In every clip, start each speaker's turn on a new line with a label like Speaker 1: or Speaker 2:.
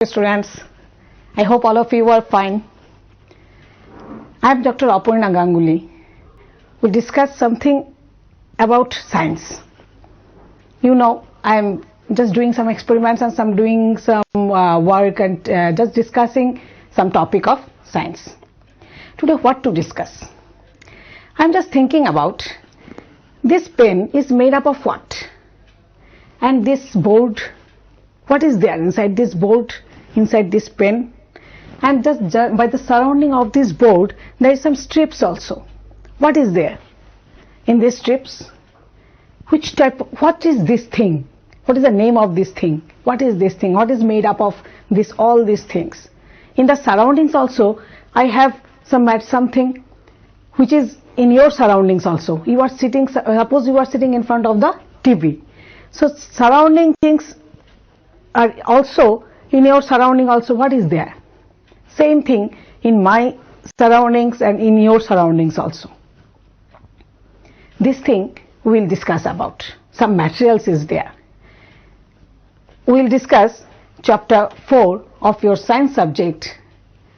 Speaker 1: Students, I hope all of you are fine. I am Dr. Aparna Ganguly. We'll discuss something about science. You know, I am just doing some experiments and doing some work and just discussing some topic of science. Today, what to discuss? I am just thinking about this pen is made up of what? And this board, what is there inside this board, inside this pen? And just by the surrounding of this board, there is some strips also. What is there in these strips? Which type, what is this thing? What is the name of this thing? What is this thing? What is made up of this, all these things? In the surroundings also, I have something which is in your surroundings also. You are sitting, suppose you are sitting in front of the TV. So surrounding things are also in your surrounding also. What is there? Same thing in my surroundings and in your surroundings also. This thing we will discuss about. Some materials is there. We will discuss chapter 4 of your science subject,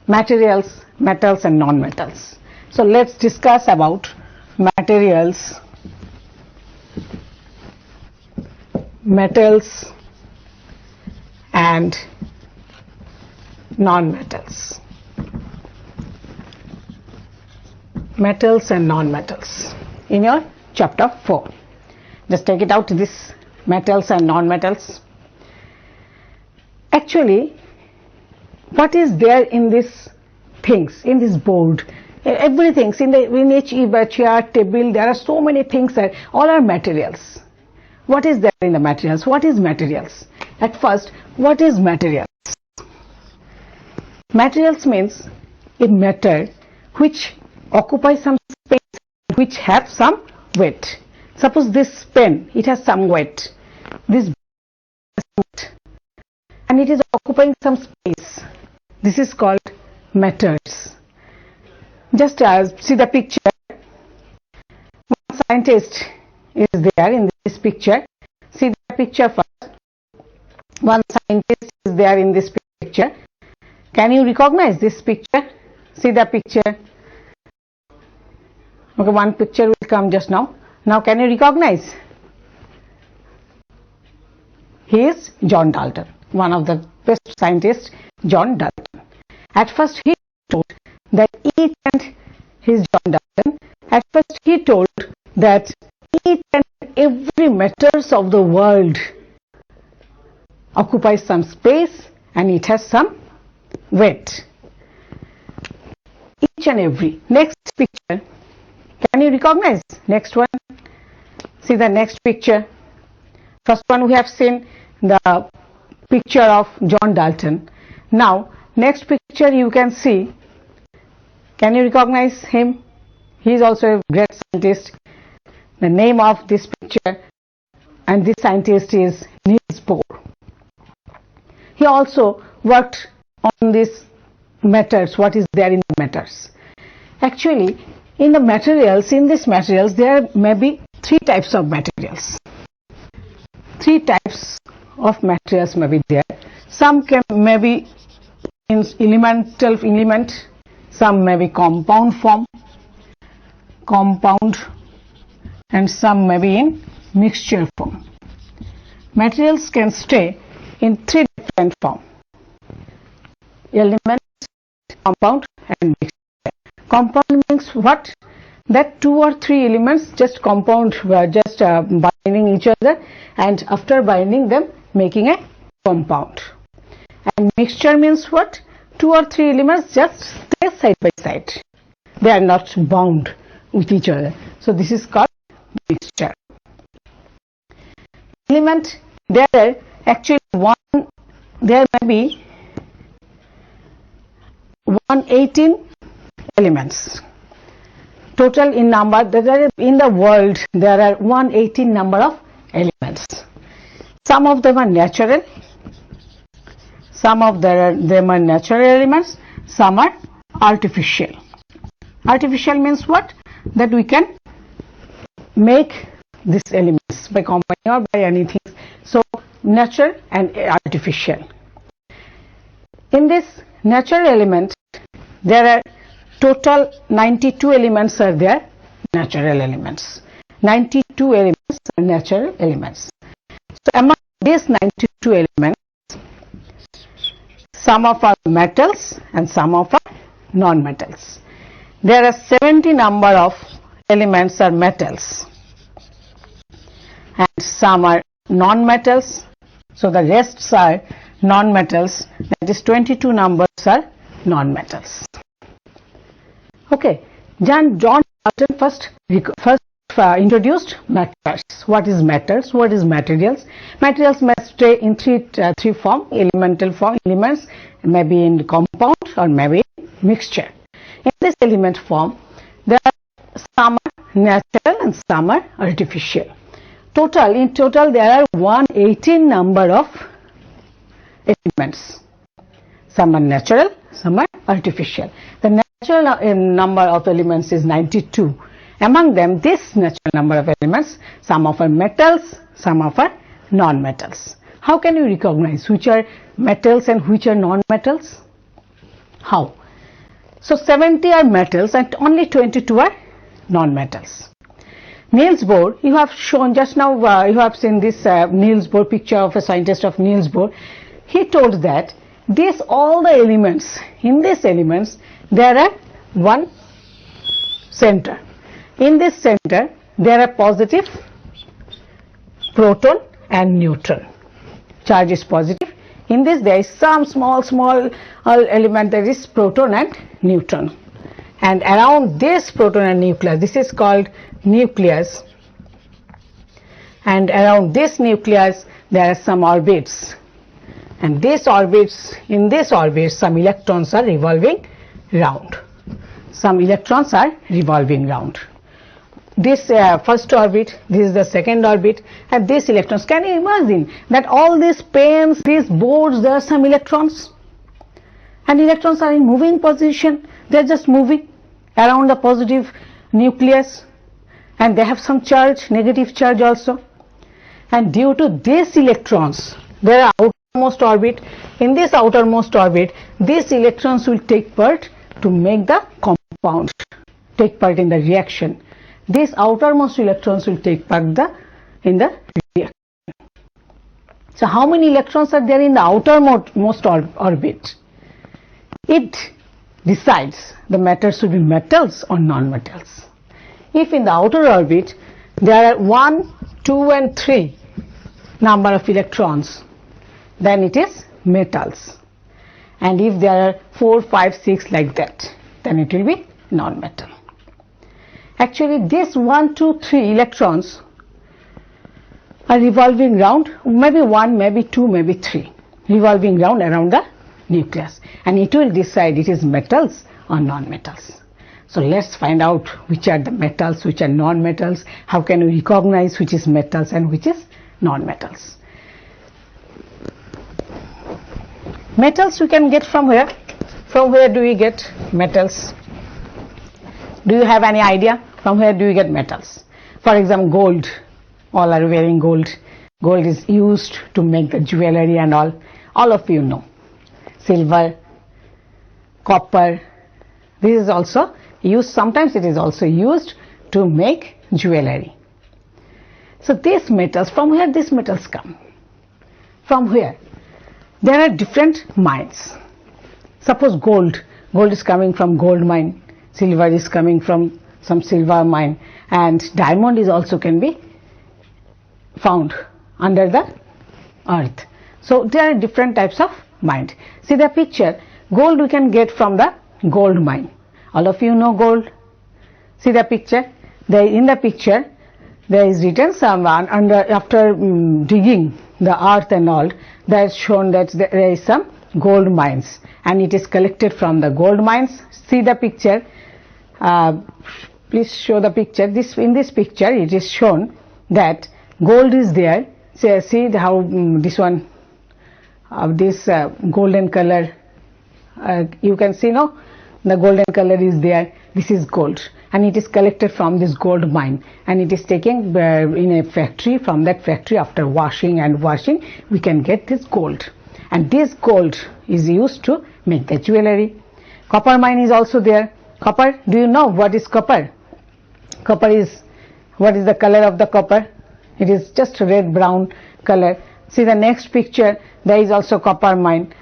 Speaker 1: materials, metals and non-metals. So let's discuss about materials, metals and non-metals. Metals and non-metals in your chapter 4. Just take it out, this metals and non-metals. Actually, what is there in these things, in this board? Everything, in each chair, table, there are so many things that all are materials. What is there in the materials? What is materials? At first, what is materials? Materials means a matter which occupies some space, which have some weight. Suppose this pen, it has some weight. This has some weight, and it is occupying some space. This is called matters. Just see the picture. One scientist is there in this picture. See the picture first. One scientist is there in this picture. Can you recognize this picture? See the picture. Okay, one picture will come just now. Now can you recognize? He is John Dalton, one of the best scientists, John Dalton. At first he told that each and every matters of the world occupies some space and it has some weight. Each and every. Next picture. Can you recognize? Next one. See the next picture. First one we have seen the picture of John Dalton. Now next picture you can see. Can you recognize him? He is also a great scientist. The name of this picture and this scientist is Niels Bohr. He also worked on these matters. What is there in the matters? Actually, in the materials, in these materials, there may be three types of materials. Three types of materials may be there. Some may be in elemental element. Some may be compound form, and some may be in mixture form. Materials can stay in three different forms: element, compound and mixture. Compound means what? That two or three elements just binding each other, and after binding them making a compound. And mixture means what? Two or three elements just stay side by side. They are not bound with each other. So this is called mixture. Element, there may be 118 elements. Total in number, in the world there are 118 number of elements. Some of them are natural. Some of them are natural elements, some are artificial. Artificial means what? That we can make these elements by combining or by anything. So natural and artificial. In this natural element, there are total 92 elements are there, natural elements. 92 elements are natural elements. So among these 92 elements, some of are metals and some of are non-metals. There are 70 number of elements are metals and some are non-metals. So the rest are non-metals, that is 22 numbers are non-metals. Okay, John Dalton first introduced matters. What is matters? What is materials? Materials may stay in three form: elemental form, elements, maybe in compound or maybe mixture. In this element form, there are some are natural and some are artificial. In total there are 118 number of elements. Some are natural, some are artificial. The natural number of elements is 92. Among them, this natural number of elements, some of are metals, some of are non-metals. How can you recognize which are metals and which are non-metals? How? So 70 are metals and only 22 are non-metals. Niels Bohr, you have shown just now, you have seen this Niels Bohr picture of a scientist of Niels Bohr. He told that all the elements, in these elements, there are one center. In this center, there are positive proton and neutron. Charge is positive. In this, there is some small element, that is proton and neutron. And around this proton and nucleus, this is called nucleus. And around this nucleus, there are some orbits. And these orbits, in this orbit, some electrons are revolving round. Some electrons are revolving round. This first orbit, this is the second orbit, and these electrons. Can you imagine that all these pens, these boards, there are some electrons, and electrons are in moving position. They are just moving around the positive nucleus, and they have some charge, negative charge also. And due to these electrons, there are outermost orbit. In this outermost orbit, these electrons will take part to make the compound, take part in the reaction. These outermost electrons will take part in the reaction. So how many electrons are there in the outermost orbit? It decides the matter should be metals or non-metals. If in the outer orbit there are 1, 2 and 3 number of electrons, then it is metals. And if there are 4, 5, 6 like that, then it will be non-metal. Actually, this 1, 2, 3 electrons are revolving round, maybe 1, maybe 2, maybe 3, revolving round around the nucleus, and it will decide it is metals or non-metals. So let's find out which are the metals, which are non-metals. How can we recognize which is metals and which is non-metals? Metals we can get from where? From where do we get metals? Do you have any idea from where do we get metals? For example, gold. All are wearing gold. Gold is used to make the jewelry and all. All of you know. Silver, copper. This is also used. Sometimes it is also used to make jewelry. So these metals, from where these metals come? From where? There are different mines. Suppose gold. Gold is coming from gold mine. Silver is coming from some silver mine, and diamond is also can be found under the earth. So there are different types of mines. See the picture. Gold we can get from the gold mine. All of you know gold. See the picture. In the picture there is written someone after digging the earth and all, there is shown that there is some gold mines, and it is collected from the gold mines. See the picture. Please show the picture. In this picture it is shown that gold is there. See how this one, this golden color, you can see, no, the golden color is there. This is gold, and it is collected from this gold mine, and it is taken in a factory. From that factory, after washing and washing, we can get this gold. and this gold is used to make the jewelry. Copper mine is also there. Copper, do you know what is copper? Copper is, what is the color of the copper? It is just red brown color. See the next picture, there is also copper mine,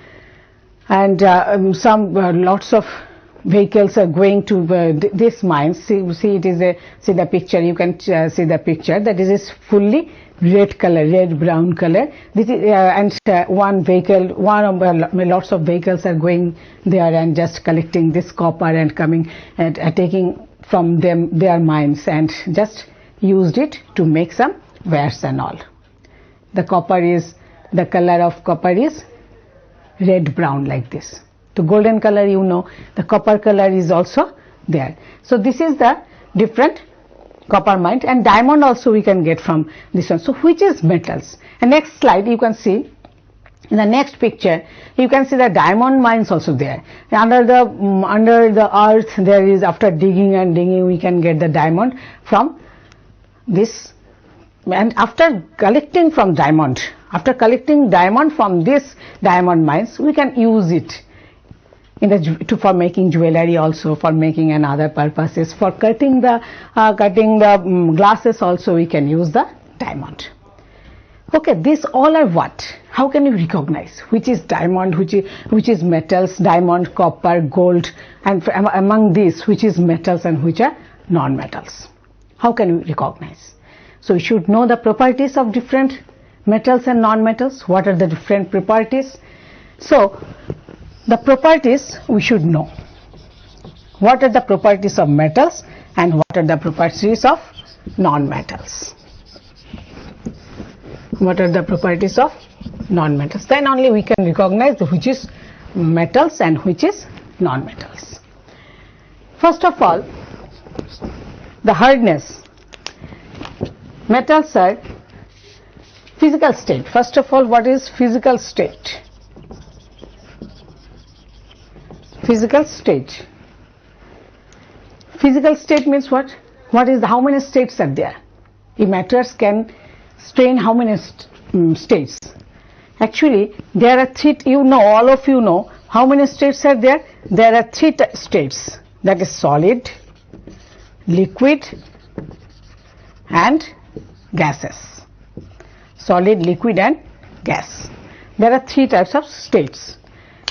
Speaker 1: and lots of vehicles are going to this mine. See it is a, see the picture, you can see the picture, that is fully red color, red brown color. This is one vehicle, lots of vehicles are going there and just collecting this copper and coming and taking from them their mines and just used it to make some wares and all. The copper is, the color of copper is red brown like this. The golden color, you know, the copper color is also there. So this is the different copper mine, and diamond also we can get from this one. So which is metals? And next slide you can see, in the next picture you can see the diamond mines also there. Under the earth there is, after digging and digging, we can get the diamond from this, and after collecting diamond from this diamond mines, we can use it for making jewelry, also for making another purposes, for cutting the glasses also we can use the diamond. Okay, these all are what? How can you recognize which is diamond, which is metals, diamond, copper, gold, and among these which is metals and which are non-metals? How can you recognize? So you should know the properties of different metals and non-metals. What are the different properties? So the properties we should know. What are the properties of metals and what are the properties of non-metals? What are the properties of non-metals? Then only we can recognize which is metals and which is non-metals. First of all, the hardness. Metals are physical state. First of all, what is physical state? Physical state. Physical state means what? What is how many states are there? The matters can stay in how many states? Actually, there are three. All of you know how many states are there? There are three states. That is solid, liquid, and gases. Solid, liquid, and gas. There are three types of states.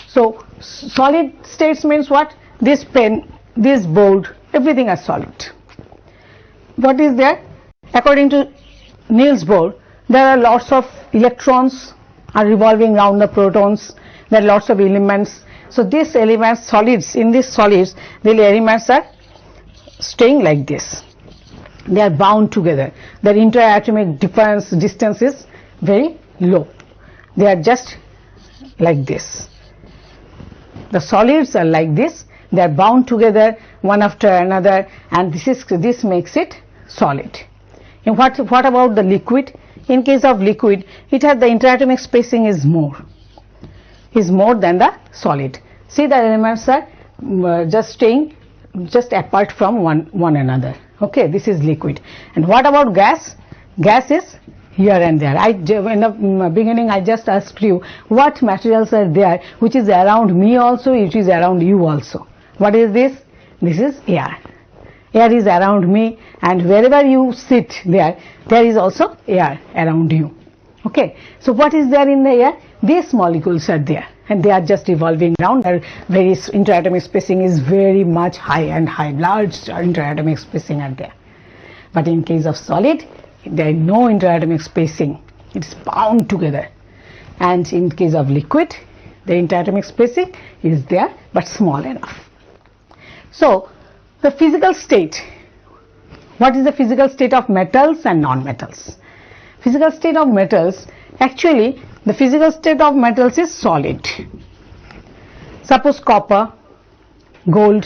Speaker 1: So solid states means what? This pen, this board, everything is solid. What is there? According to Niels Bohr, there are lots of electrons are revolving around the protons. There are lots of elements. So these elements, solids, in these solids, the elements are staying like this. They are bound together. Their interatomic distance is very low. They are just like this. The solids are like this. They are bound together one after another, and this makes it solid. And what about the liquid? In case of liquid, it has the interatomic spacing is more than the solid. See, the elements are just staying just apart from one another. Okay, this is liquid. And what about gas? Gas is here and there. In the beginning I just asked you what materials are there which is around me also, it is around you also. What is this? This is air. Air is around me, and wherever you sit there is also air around you. Okay, so what is there in the air? These molecules are there and they are just evolving around. Their various interatomic spacing is very much high and high, large interatomic spacing are there. But in case of solid, there is no interatomic spacing, it is bound together. And in case of liquid, the interatomic spacing is there but small enough. So the physical state, what is the physical state of metals and non-metals? Physical state of metals, actually the physical state of metals is solid. Suppose copper, gold,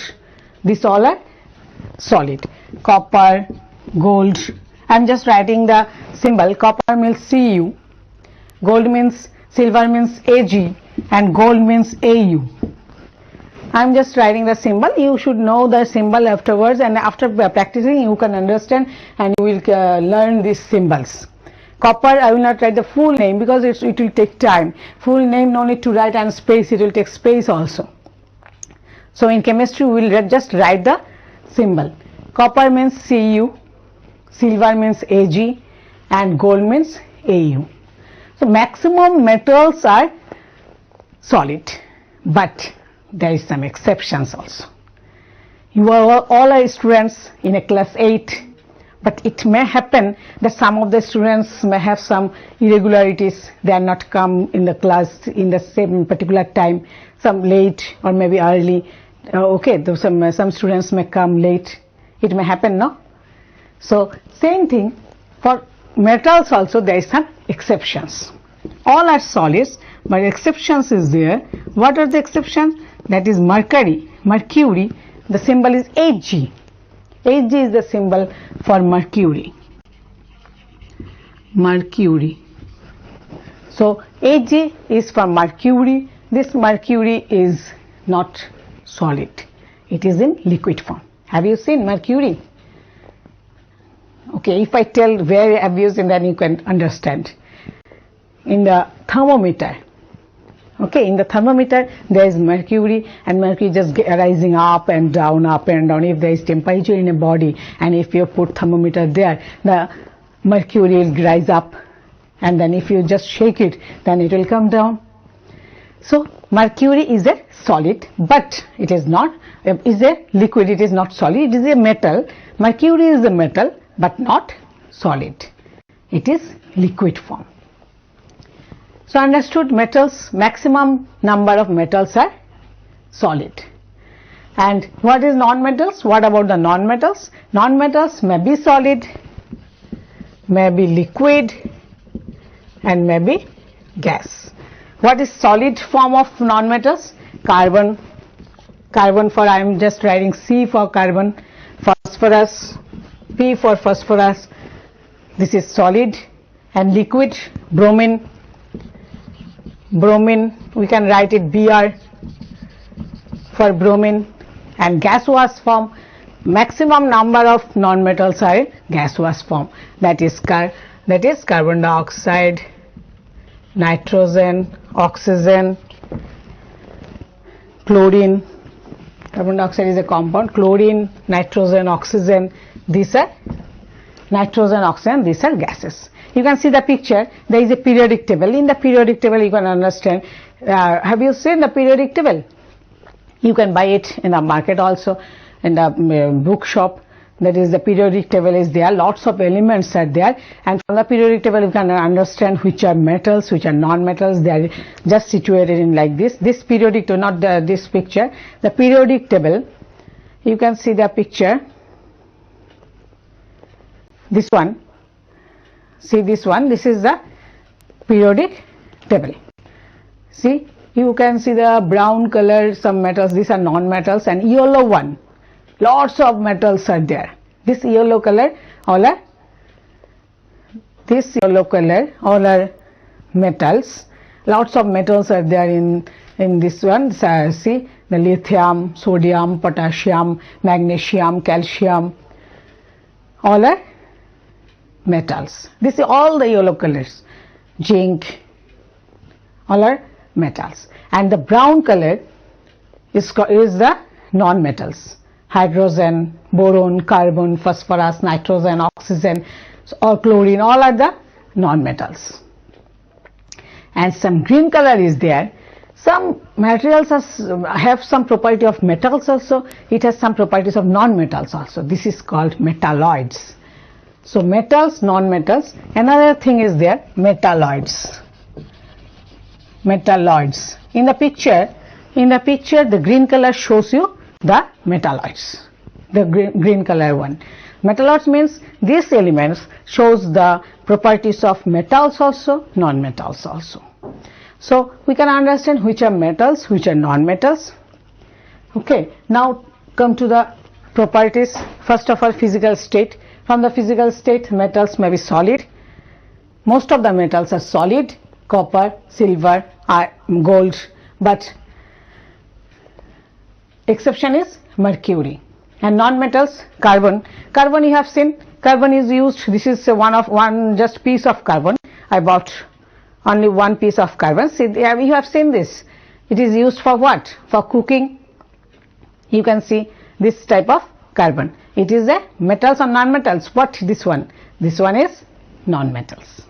Speaker 1: these all are solid. Copper, gold, I am just writing the symbol. Copper means Cu, gold means, silver means Ag, and gold means Au. I am just writing the symbol. You should know the symbol afterwards, and after practicing you can understand and you will learn these symbols. Copper, I will not write the full name because it will take time. Full name no need to write, and space, it will take space also. So in chemistry we will just write the symbol. Copper means Cu, silver means Ag, and gold means Au. So maximum metals are solid, but there is some exceptions also. You are all are students in a class 8, but it may happen that some of the students may have some irregularities. They are not come in the class in the same particular time, some late or maybe early. Okay, some students may come late. It may happen, no? So same thing for metals also, there is some exceptions. All are solids, but exceptions is there. What are the exceptions? That is mercury. Mercury, the symbol is Hg. Hg is the symbol for mercury. Mercury. So Hg is for mercury. This mercury is not solid. It is in liquid form. Have you seen mercury? Okay, if I tell where I have used, then you can understand. In the thermometer, okay, in the thermometer there is mercury, and mercury just rising up and down, up and down. If there is temperature in a body, and if you put thermometer there, the mercury will rise up, and then if you just shake it, then it will come down. So mercury is a solid, but it is not, is a liquid, it is not solid, it is a metal. Mercury is a metal, but not solid. It is liquid form. So understood, metals, maximum number of metals are solid. And what is non-metals? What about the non-metals? Non-metals may be solid, may be liquid, and may be gas. What is solid form of non-metals? Carbon. Carbon, for I am just writing C for carbon. Phosphorus, P for phosphorus. This is solid. And liquid, bromine. Bromine, we can write it Br for bromine. And gaseous form, maximum number of non-metals are in gaseous form. That is carbon dioxide, nitrogen, oxygen, chlorine. Carbon dioxide is a compound. Chlorine, nitrogen, oxygen. These are nitrogen, oxygen. These are gases. You can see the picture. There is a periodic table. In the periodic table, you can understand. Have you seen the periodic table? You can buy it in the market also, in the bookshop. That is, the periodic table is there. Lots of elements are there, and from the periodic table you can understand which are metals, which are non-metals. They are just situated in like this. This periodic table, not this picture. The periodic table. You can see the picture. This one. See this one, this is the periodic table. See, you can see the brown color, some metals, these are non-metals, and yellow one, lots of metals are there. This yellow color, all are metals. Lots of metals are there in this one. So, see the lithium, sodium, potassium, magnesium, calcium, all are metals. This is all the yellow colors. Zinc, all are metals. And the brown color is the non-metals. Hydrogen, boron, carbon, phosphorus, nitrogen, oxygen, or chlorine, all are the non-metals. And some green color is there. Some materials have some property of metals also. It has some properties of non-metals also. This is called metalloids. So metals, non-metals. Another thing is there, metalloids. Metalloids. In the picture, the green color shows you the metalloids. The green color one. Metalloids means these elements shows the properties of metals also, non-metals also. So we can understand which are metals, which are non-metals. Okay. Now come to the properties. First of all, physical state. From the physical state, metals may be solid. Most of the metals are solid, copper, silver, gold, but exception is mercury. And non-metals, carbon. Carbon you have seen, carbon is used. This is one just piece of carbon. I bought only one piece of carbon. See, you have seen this. It is used for what? For cooking. You can see this type of carbon. It is a metals or non-metals. What this one? This one is non-metals.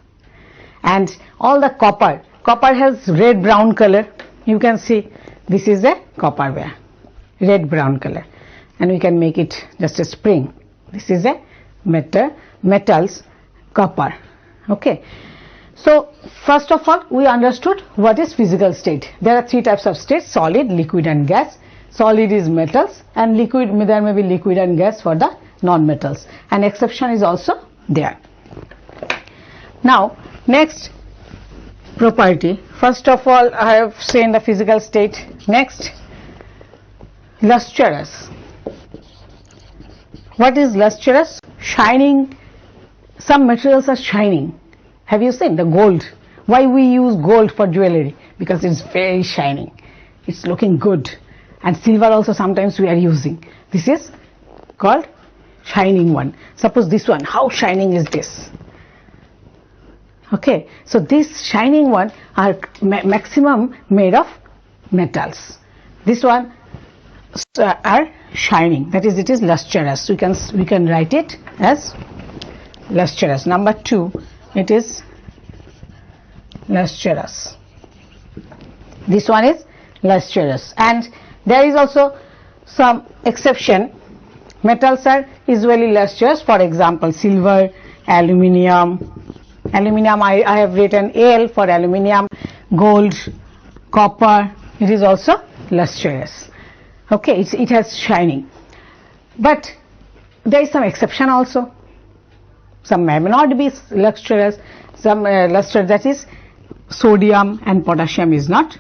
Speaker 1: And all the copper has red brown color. You can see this is a copper wire, red brown color, and we can make it just a spring. This is a metals copper. Okay, so first of all we understood what is physical state. There are three types of states: solid, liquid and gas. Solid is metals, and liquid, there may be liquid and gas for the non-metals, and exception is also there. Now next property, first of all I have seen the physical state. Next, lustrous. What is lustrous? Shining. Some materials are shining. Have you seen the gold? Why we use gold for jewelry? Because it's very shining, it's looking good. And silver also sometimes we are using. This is called shining one. Suppose this one, how shining is this? Okay, so this shining one are maximum made of metals. This one are shining, that is, it is lustrous. We can write it as lustrous. Number 2, it is lustrous. This one is lustrous, and there is also some exception. Metals are usually lustrous. For example, silver, aluminium. Aluminium, I have written Al for aluminium. Gold, copper, it is also lustrous. Okay, it has shining. But there is some exception also. Some may not be lustrous. Some lustrous, that is, sodium and potassium is not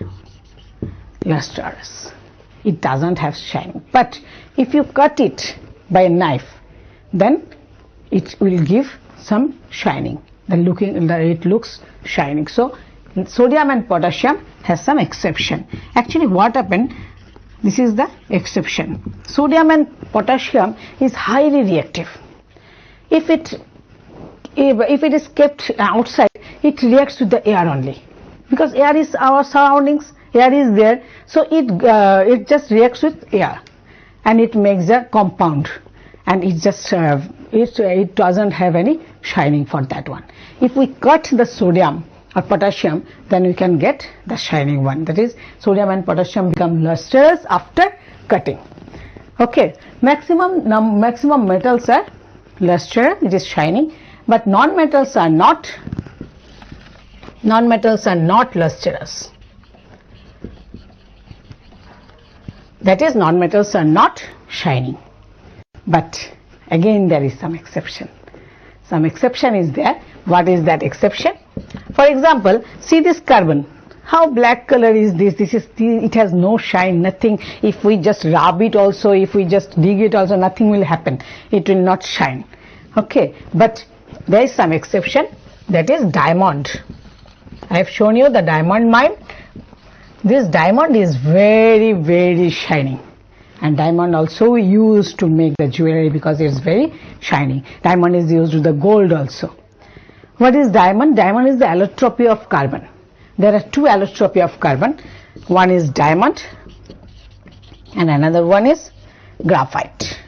Speaker 1: lustrous. It doesn't have shining. But if you cut it by a knife, then it will give some shining. It looks shining. So sodium and potassium has some exception. Actually what happened, this is the exception. Sodium and potassium is highly reactive. If it is kept outside, it reacts with the air only, because air is our surroundings, air is there, so it just reacts with air and it makes a compound, and it just it doesn't have any shining for that one. If we cut the sodium or potassium, then we can get the shining one. That is, sodium and potassium become lustrous after cutting. Okay, maximum metals are lustrous, it is shining, but non-metals are not lustrous. That is, non-metals are not shining. But again there is some exception. Some exception is there. What is that exception? For example, see this carbon. How black color is this? It has no shine, nothing. If we just rub it also, if we just dig it also, nothing will happen. It will not shine. Okay, but there is some exception, that is diamond. I have shown you the diamond mine. This diamond is very, very shining, and diamond also we use to make the jewelry because it is very shining. Diamond is used with the gold also. What is diamond? Diamond is the allotropy of carbon. There are two allotropy of carbon. One is diamond and another one is graphite.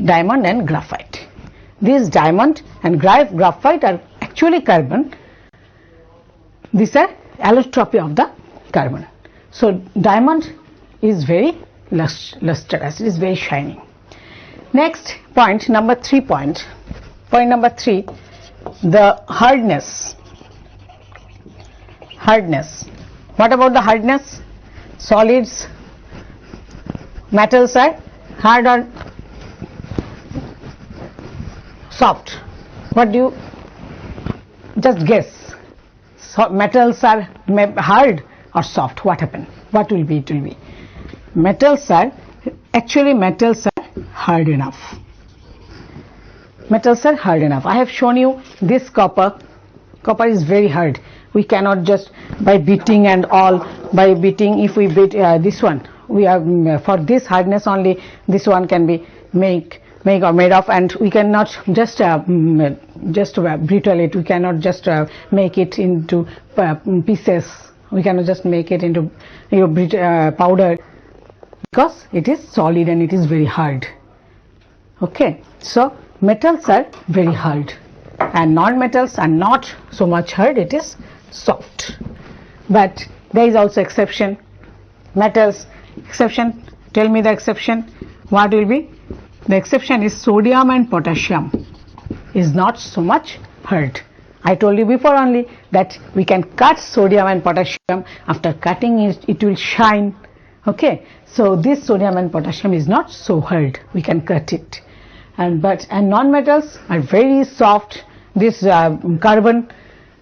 Speaker 1: Diamond and graphite. These diamond and graphite are actually carbon. These are allotropy of the carbon. So diamond is very lustrous, it is very shining. Next point, number 3 point. Point number 3, the hardness. Hardness. What about the hardness? Solids, metals are hard or soft? What do you just guess? So metals are hard or soft? What happened? What will be? It will be metals are hard enough. Metals are hard enough. I have shown you this copper. Copper is very hard. We cannot just by beating and all, by beating, if we beat this one, we are for this hardness only, this one can be make made of, and we cannot just brittle it. We cannot just make it into pieces. We cannot just make it into powder, because it is solid and it is very hard. Okay, so metals are very hard and non-metals are not so much hard, it is soft. But there is also exception. Metals, exception, tell me the exception. What will be? The exception is sodium and potassium is not so much hard. I told you before only that we can cut sodium and potassium. After cutting it, it will shine. Okay, so this sodium and potassium is not so hard. We can cut it. And non-metals are very soft. This carbon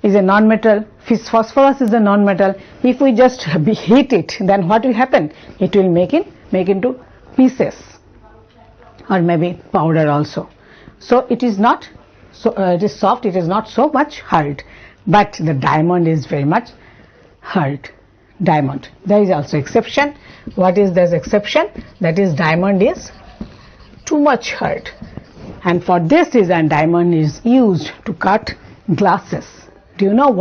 Speaker 1: is a non-metal. Phosphorus is a non-metal. If we just heat it, then what will happen? It will make into pieces, or maybe powder also. So it is not so it is soft. It is not so much hard. But the diamond is very much hard. Diamond. There is also exception. What is this exception? That is, diamond is too much hard, and for this reason diamond is used to cut glasses. Do you know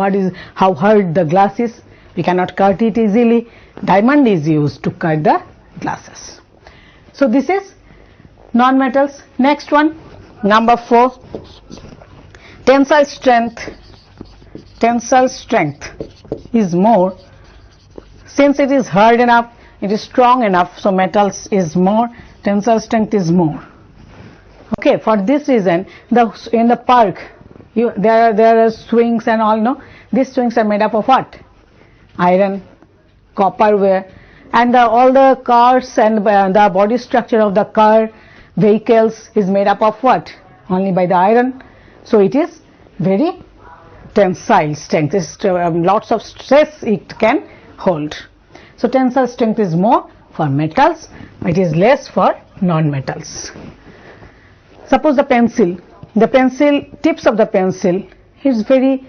Speaker 1: how hard the glass is? We cannot cut it easily. Diamond is used to cut the glasses. So this is non-metals. Next one, number 4, tensile strength. Tensile strength is more. Since it is hard enough, it is strong enough, so metals is more, tensile strength is more. Okay, for this reason, in the park, there are swings and all. No, these swings are made up of what? Iron, copper wire, and all the cars and the body structure of the car, vehicles is made up of what? Only by the iron. So it is very tensile strength. Lots of stress it can hold. So tensile strength is more for metals, it is less for non-metals. Suppose the pencil tips of the pencil is very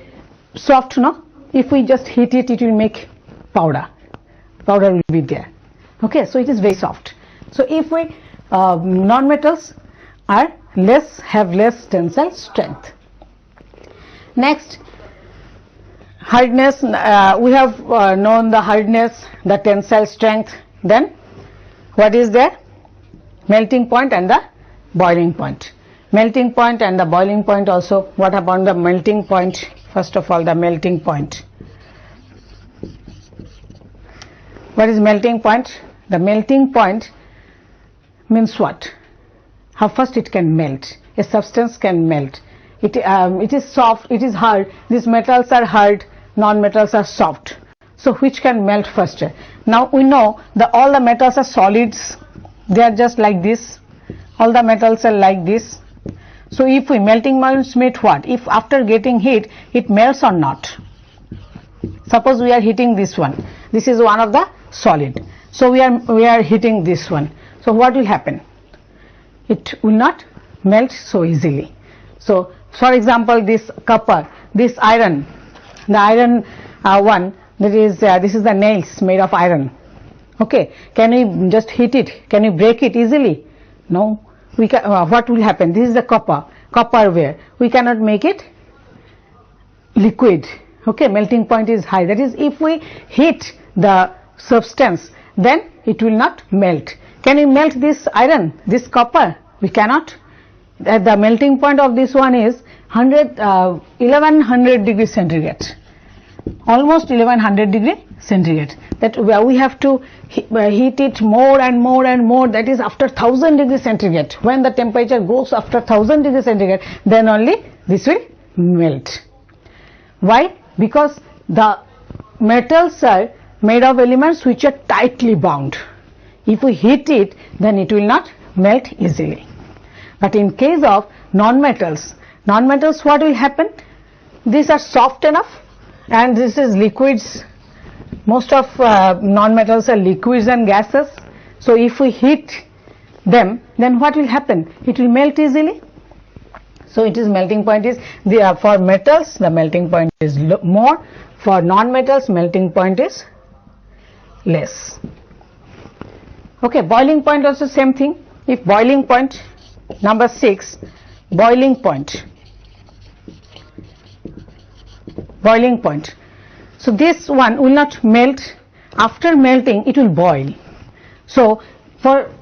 Speaker 1: soft, no? If we just heat it, it will make powder will be there. Okay, so it is very soft. So if we non-metals have less tensile strength. Next, hardness. We have known the hardness, the tensile strength. Then what is there? Melting point and the boiling point. Melting point and the boiling point also. What about the melting point? First of all, the melting point. What is melting point? The melting point means what? How first it can melt. A substance can melt. It is soft, it is hard. These metals are hard, non-metals are soft. So which can melt faster? Now we know that all the metals are solids. They are just like this. All the metals are like this. So if we melting points mean what? If after getting heat it melts or not. Suppose we are heating this one. This is one of the solid. So we are heating this one. So what will happen? It will not melt so easily. So for example, this copper, this iron, the iron one, that is this is the nails made of iron. Okay, can we just heat it? Can we break it easily? No. We can, what will happen? This is the copper ware. We cannot make it liquid. Okay, melting point is high. That is, if we heat the substance, then it will not melt. Can we melt this iron, this copper? We cannot. The melting point of this one is 1100 degrees centigrade. Almost 1100 degree centigrade. That we have to heat it more and more and more. That is after 1000 degrees centigrade. When the temperature goes after 1000 degrees centigrade, then only this will melt. Why? Because the metals are made of elements which are tightly bound. If we heat it, then it will not melt easily. But in case of non-metals, what will happen? These are soft enough, and this is liquids. Most of non-metals are liquids and gases. So if we heat them, then what will happen? It will melt easily. So it is melting point is for metals the melting point is more. For non-metals melting point is less. Okay, boiling point also same thing. If boiling point Number 6, boiling point. Boiling point. So this one will not melt. After melting it will boil. So for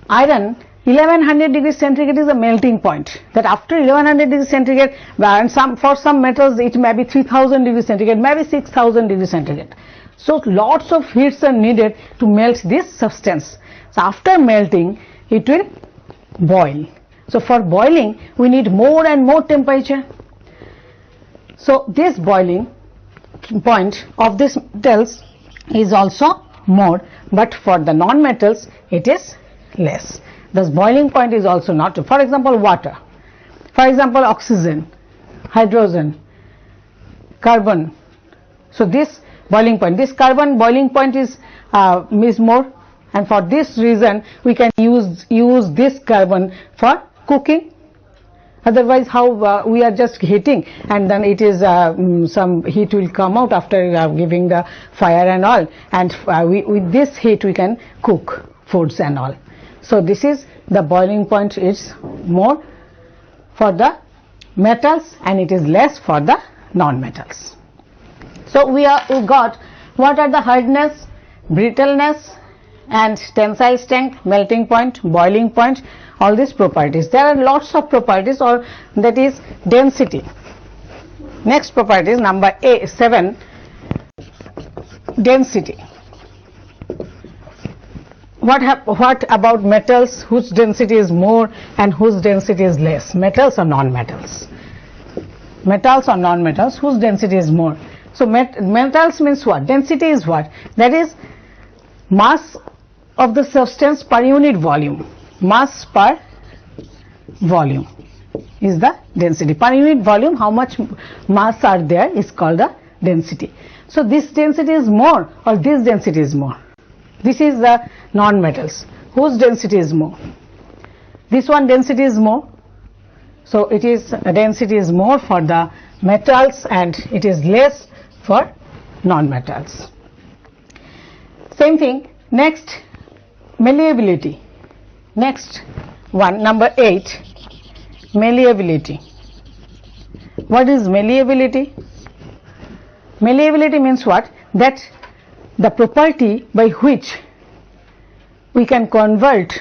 Speaker 1: iron, 1100 degrees centigrade is the melting point. That after 1100 degrees centigrade, and for some metals it may be 3000 degrees centigrade, maybe 6000 degrees centigrade. So lots of heats are needed to melt this substance. So after melting it will boil. So for boiling we need more and more temperature. So this boiling point of this metals is also more, but for the non-metals it is less. Thus boiling point is also not. For example, water, for example oxygen, hydrogen, carbon. So this boiling point, this carbon boiling point is more, and for this reason we can use this carbon for cooking. Otherwise how we are just heating and then it is some heat will come out after giving the fire and all, and with this heat we can cook foods and all. So this is the boiling point is more for the metals and it is less for the non-metals. So we got what are the hardness, brittleness and tensile strength, melting point, boiling point, all these properties. There are lots of properties, or that is density. Next property is number 7, density. What about metals whose density is more and whose density is less? Metals or non-metals? Metals or non-metals whose density is more? So metals means what? Density is what? That is mass of the substance per unit volume. Mass per volume is the density. Per unit volume, how much mass are there is called the density. So this density is more or this density is more? This is the non-metals. Whose density is more? This one density is more. So it is density is more for the metals and it is less for non-metals. Same thing. Next, malleability. Next one, number 8, malleability. What is malleability? Malleability means what? That the property by which we can convert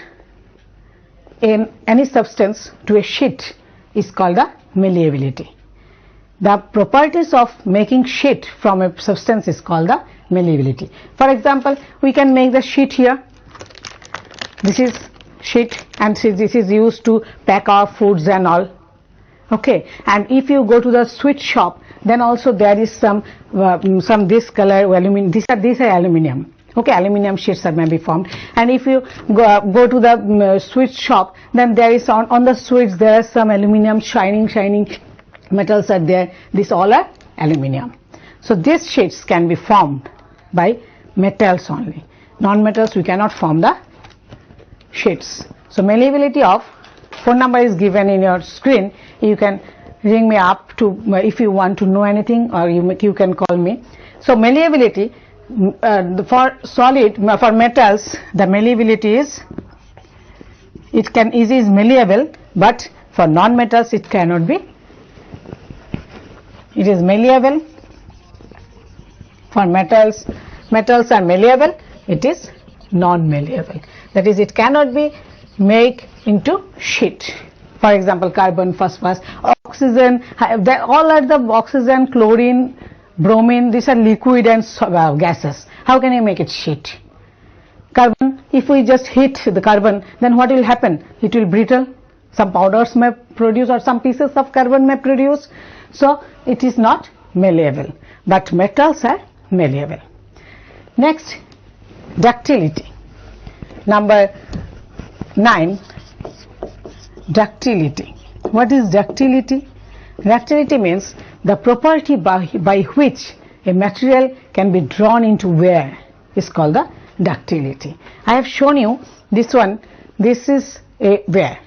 Speaker 1: in any substance to a sheet is called the malleability. The properties of making sheet from a substance is called the malleability. For example, we can make the sheet here. This is sheet and this is used to pack our foods and all. Okay, and if you go to the sweet shop, then also there is some this color aluminum. These are aluminium. Okay, aluminium sheets are maybe formed. And if you go to the sweet shop, then there is on the sweets there are some aluminium shining metals are there. These all are aluminium. So these sheets can be formed by metals only. Non-metals we cannot form the sheets. So malleability of, phone number is given in your screen. You can ring me up to if you want to know anything, or you can call me. So malleability for solid, for metals, the malleability is is malleable, but for non-metals it cannot be. It is malleable for metals. Metals are malleable. It is non-malleable. That is, it cannot be made into sheet. For example, carbon, phosphorus, oxygen, all are the oxygen, chlorine, bromine, these are liquid and gases. How can you make it sheet? Carbon, if we just heat the carbon, then what will happen? It will brittle. Some powders may produce or some pieces of carbon may produce. So it is not malleable, but metals are malleable. Next, ductility. Number 9, ductility. What is ductility? Ductility means the property by which a material can be drawn into wear is called the ductility. I have shown you this one. This is a wear.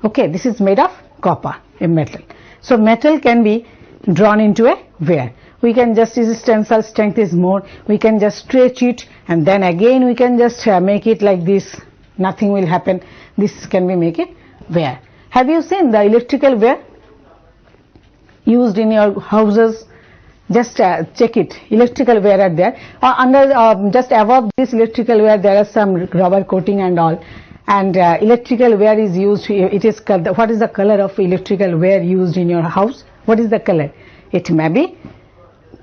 Speaker 1: Okay, this is made of copper, a metal. So metal can be drawn into a wear. We can just, its tensile strength is more, we can just stretch it and then again we can just make it like this. Nothing will happen. This can be make it wire. Have you seen the electrical wire used in your houses? Just check it. Electrical wire are there, or under just above this electrical wire there are some rubber coating and all. And electrical wire is used. It is what is the color of electrical wire used in your house? What is the color? It may be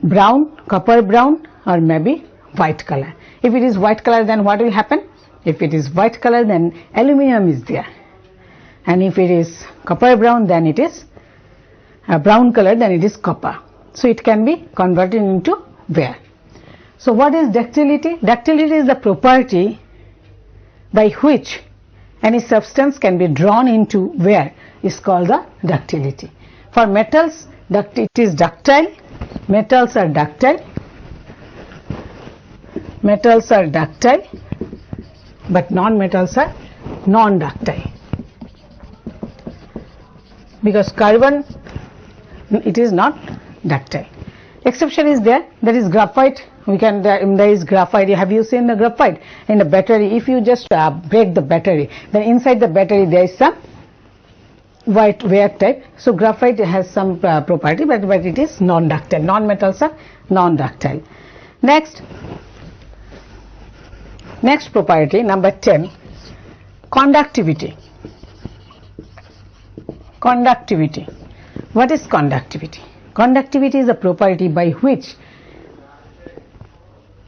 Speaker 1: brown, copper brown, or maybe white color. If it is white color, then what will happen? If it is white color, then aluminum is there, and if it is copper brown, then it is brown color, then it is copper. So it can be converted into wire. So what is ductility? Ductility is the property by which any substance can be drawn into wire, is called the ductility. For metals, it is ductile. Metals are ductile. Metals are ductile, but non-metals are non-ductile, because carbon, it is not ductile. Exception is there, that is graphite. There is graphite. Have you seen the graphite in the battery? If you just break the battery, then inside the battery there is some white wire type. So graphite has some property, but it is non-ductile. Non-metals are non-ductile. Next property, number 10, conductivity. Conductivity. What is conductivity? Conductivity is a property by which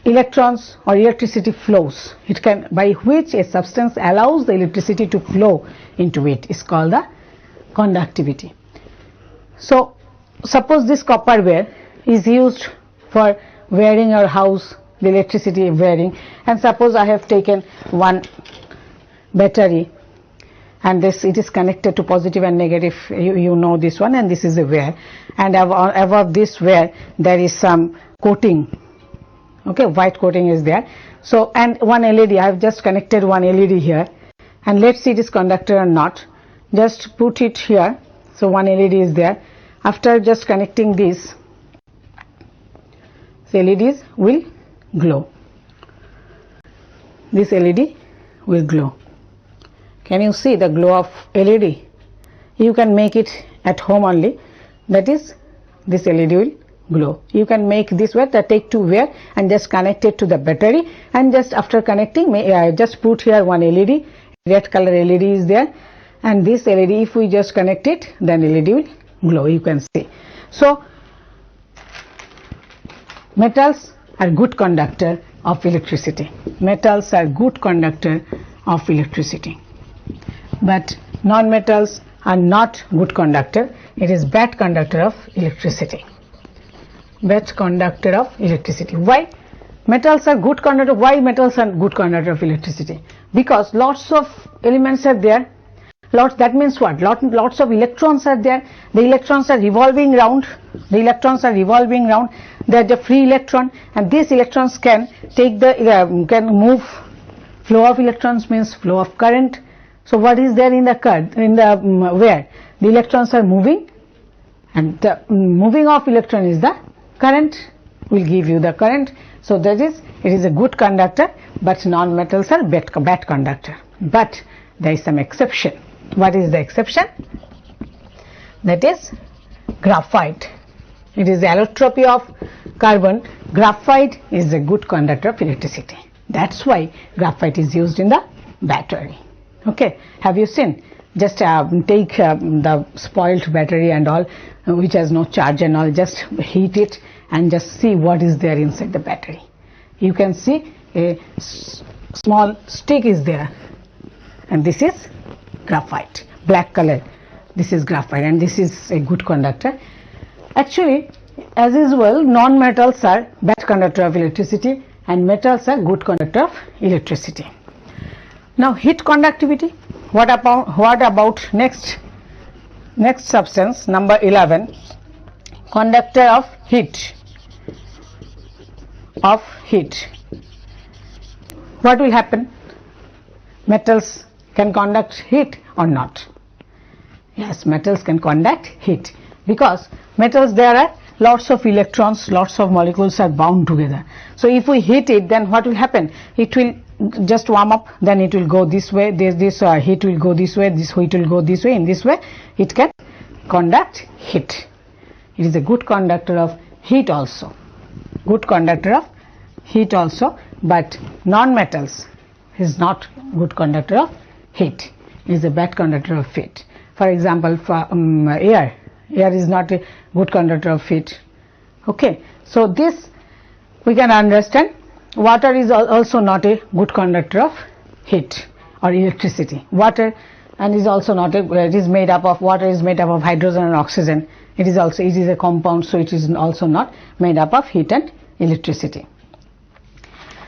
Speaker 1: electrons or electricity flows. It can, by which a substance allows the electricity to flow into it, is called the conductivity. So suppose this copper wire is used for wiring your house, the electricity wiring, and suppose I have taken one battery, and this, it is connected to positive and negative, you know this one, and this is a wire, and above this wire there is some coating, okay, white coating is there. So, and one LED, I have just connected one LED here, and let's see it is conductor or not. Just put it here. So one LED is there. After just connecting this, the LEDs will glow. This LED will glow. Can you see the glow of LED? You can make it at home only. That is, this LED will glow. You can make this way, take two wire and just connect it to the battery, and just after connecting, just put here one LED, red color LED is there, and this LED, if we just connect it, then LED will glow, you can see. So metals are good conductor of electricity. Metals are good conductor of electricity, but non-metals are not good conductor. It is bad conductor of electricity. Bad conductor of electricity. Why? Metals are good conductor. Why metals are good conductor of electricity? Because lots of elements are there. Lots, that means what? Lots of electrons are there. The electrons are revolving round. The electrons are revolving round. They are the free electron, and these electrons can take the can move. Flow of electrons means flow of current. So what is there in the current, in the where the electrons are moving, and the moving of electron is the current, will give you the current. So that is, it is a good conductor, but non-metals are bad conductor. But there is some exception. What is the exception? That is graphite. It is the allotropy of carbon. Graphite is a good conductor of electricity. That's why graphite is used in the battery. Okay, have you seen? Just take the spoiled battery and all, which has no charge and all, just heat it and just see what is there inside the battery. You can see a small stick is there, and this is graphite, black color. This is graphite, and this is a good conductor. Actually, as usual, non-metals are bad conductor of electricity, and metals are good conductor of electricity. Now heat conductivity. What about next substance, number 11, conductor of heat. What will happen? Metals can conduct heat or not? Yes, metals can conduct heat, because metals, there are lots of electrons, lots of molecules are bound together. So if we heat it, then what will happen? It will just warm up, then it will go this way, this heat will go this way, this heat will go this way. In this way it can conduct heat. It is a good conductor of heat also, good conductor of heat also, but non-metals is not good conductor of heat, it is a bad conductor of heat. For example, for air is not a good conductor of heat. Okay, so this we can understand. Water is also not a good conductor of heat or electricity. Water and is also not a, it is made up of, water is made up of hydrogen and oxygen. It is a compound, so it is also not made up of heat and electricity.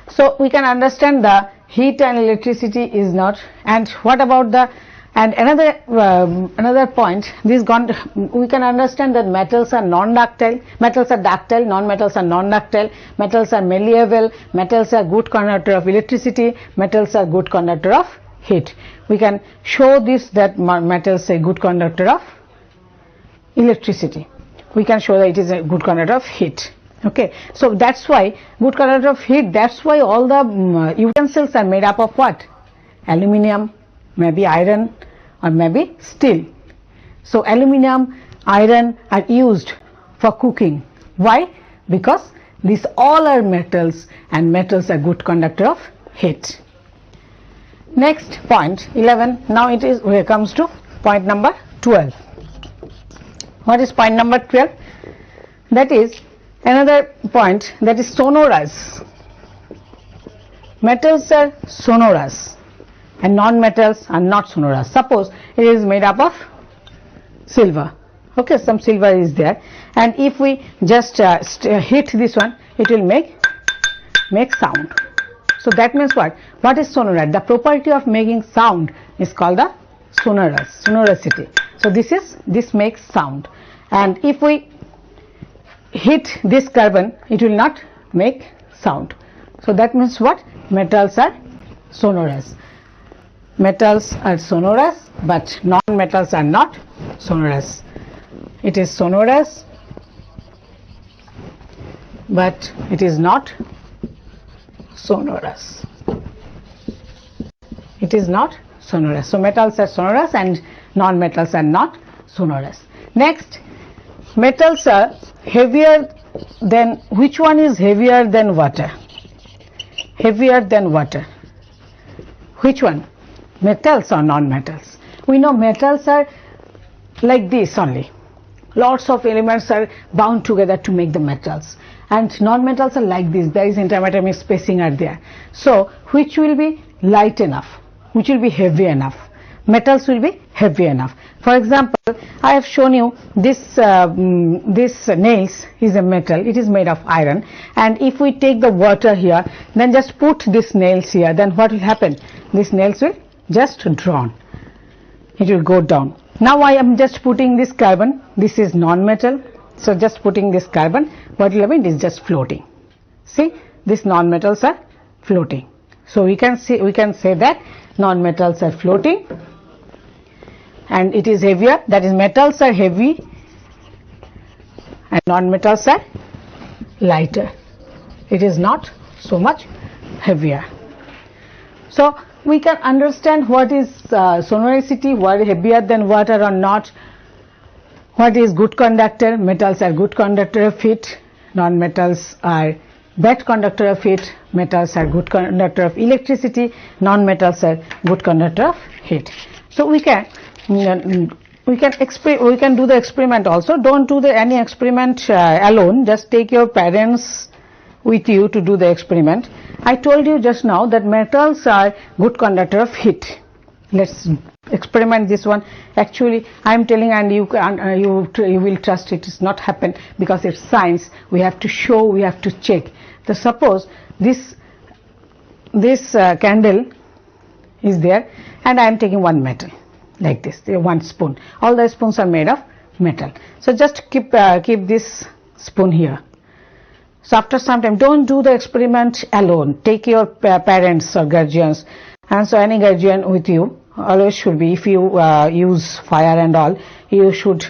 Speaker 1: So we can understand the heat and electricity is not. And what about the, and another point, we can understand that metals are non-ductile, metals are ductile, non-metals are non-ductile, metals are malleable, metals are good conductor of electricity, metals are good conductor of heat. We can show this, that metals are good conductor of electricity. We can show that it is a good conductor of heat. Okay, so that's why good conductor of heat, that's why all the utensils are made up of what? Aluminium, maybe iron, or maybe steel. So aluminium, iron are used for cooking. Why? Because these all are metals, and metals are good conductor of heat. Next point 11. Now it comes to point number 12. What is point number 12? That is another point, that is sonorous. Metals are sonorous and non-metals are not sonorous. Suppose it is made up of silver. Okay, some silver is there, and if we just hit this one, it will make sound. So that means what? What is sonorous? The property of making sound is called the sonorosity. So this makes sound, and if we hit this carbon, it will not make sound. So that means what? Metals are sonorous. Metals are sonorous, but non-metals are not sonorous. It is sonorous, but it is not sonorous. It is not sonorous. So metals are sonorous and non-metals are not sonorous. Next, metals are heavier than, which one is heavier than water? Heavier than water. Which one? Metals or non-metals? We know metals are like this only. Lots of elements are bound together to make the metals, and non-metals are like this. There is interatomic spacing are there. So which will be light enough? Which will be heavy enough? Metals will be heavy enough. For example, I have shown you this nails is a metal. It is made of iron, and if we take the water here, then just put this nails here, then what will happen? These nails will just drawn. It will go down. Now I am just putting this carbon. This is non-metal, so just putting this carbon, what will happen? It is just floating. See, these non-metals are floating. So we can say that non-metals are floating, and it is heavier. That is, metals are heavy and non-metals are lighter. It is not so much heavier. So we can understand what is sonorosity, what is heavier than water or not, what is good conductor. Metals are good conductor of heat, non-metals are bad conductor of heat, metals are good conductor of electricity, non-metals are good conductor of heat. So we can do the experiment also. Don't do any experiment alone, just take your parents with you to do the experiment. I told you just now that metals are good conductor of heat. Let's experiment this one. Actually I am telling, and you will trust it is not happen, because it's science. We have to show, we have to check. So suppose this candle is there, and I am taking one metal like this, one spoon. All the spoons are made of metal. So just keep this spoon here. So after some time, don't do the experiment alone. Take your parents or guardians, and so any guardian with you always should be. If you use fire and all, you should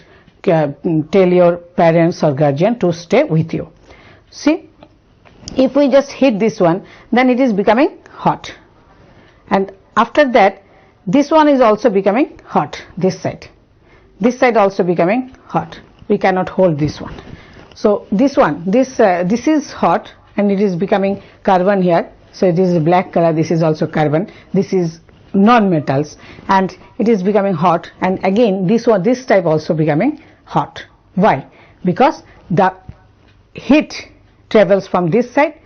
Speaker 1: tell your parents or guardian to stay with you. See, if we just hit this one, then it is becoming hot, and after that this one is also becoming hot. This side also becoming hot. We cannot hold this one. So this one, this is hot, and it is becoming carbon here. So it is black color. This is also carbon. This is non-metals, and it is becoming hot. And again this one, this type also becoming hot. Why? Because the heat travels from this side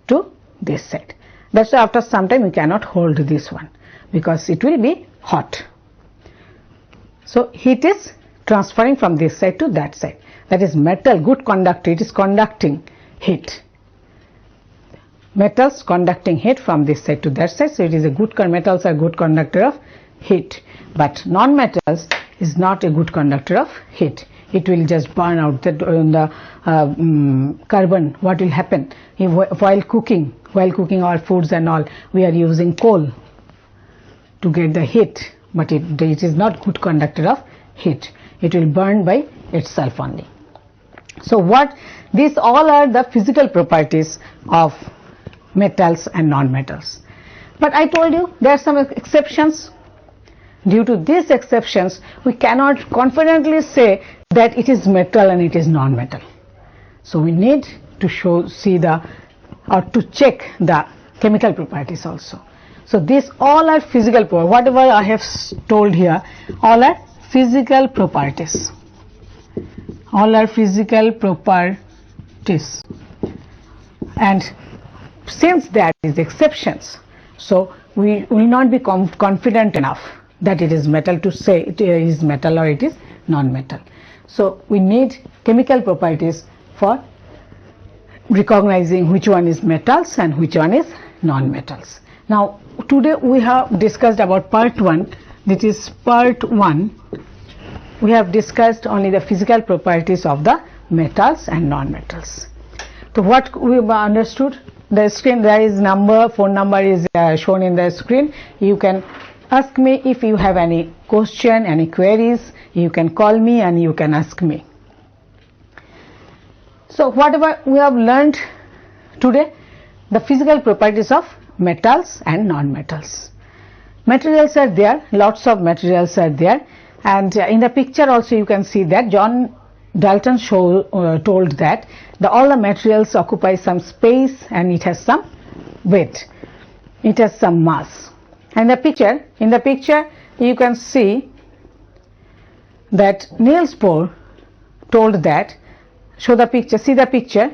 Speaker 1: to this side. That's why after some time you cannot hold this one, because it will be hot. So heat is transferring from this side to that side. That is metal, good conductor. It is conducting heat. Metals conducting heat from this side to that side. So it is a good, metals are good conductor of heat. But non-metals is not a good conductor of heat. It will just burn out the carbon. What will happen while cooking our foods and all? We are using coal to get the heat, but it is not good conductor of heat. It will burn by itself only. So these all are the physical properties of metals and non-metals. But I told you there are some exceptions. Due to these exceptions, we cannot confidently say that it is metal and it is non-metal. So we need to to check the chemical properties also. So these all are physical properties. Whatever I have told here, all are physical properties. All are physical properties. And since there is exceptions, so we will not be confident enough that it is metal to say it is metal or it is non-metal. So we need chemical properties for recognizing which one is metals and which one is non-metals. Now today we have discussed about part 1. This is part 1. We have discussed only the physical properties of the metals and non-metals. So what we have understood, the screen, there is phone number is shown in the screen. You can ask me if you have any question, any queries. You can call me and you can ask me. So whatever we have learned today, the physical properties of metals and non-metals. Materials are there, lots of materials are there, and in the picture also you can see that John Dalton told that all the materials occupy some space and it has some weight, it has some mass. And in the picture you can see that Niels Bohr told that, show the picture, see the picture.